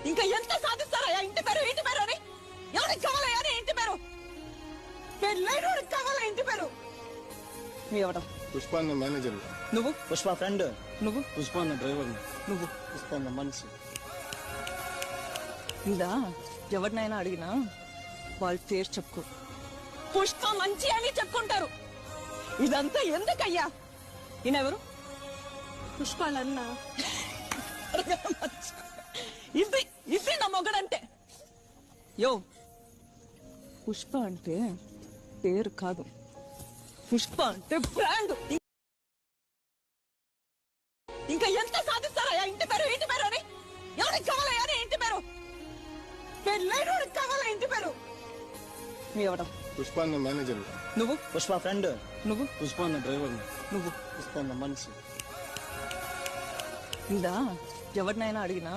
ఇంకా ఎంత సాధిస్తారా ఇంటి పేరు అని ఎవరికి కావాలయ్యా నీ ఇంటి పేరు? పెళ్ళైనోడికి కావాలా ఇంటి పేరు? ఎవడం? పుష్ప అన్న మేనేజర్. నువ్వు? పుష్ప ఫ్రెండ్. నువ్వు? పుష్ప అన్న డ్రైవర్. నువ్వు? పుష్ప అన్న మనిషి. ఇదా ఎవరినైనా అడిగినా వాళ్ళ పేరు చెప్పుకో. పుష్ప మంచి అని చెప్పుకుంటారు. ఇదంతా ఎందుకయ్యా? ఈయనెవరు? పుష్పాలన్నా ఇది ఇది నా మొగడంటే. యో, పుష్ప అంటే పేరు కాదు, పుష్ప అంటే బ్రాండ్. ఇంకా ఎంత సాధిస్తారా ఇంటి పేరు అని ఎవరికి కావాలయ్యా నీ ఇంటి పేరు? పెళ్ళైనోడికి కావాలా ఇంటి పేరు? ఎవడం? పుష్ప అన్న మేనేజర్. నువ్వు? పుష్ప ఫ్రెండ్. నువ్వు? పుష్ప అన్న డ్రైవర్. నువ్వు? పుష్ప అన్న మనిషి. ఇదా ఎవరినైనా అడిగినా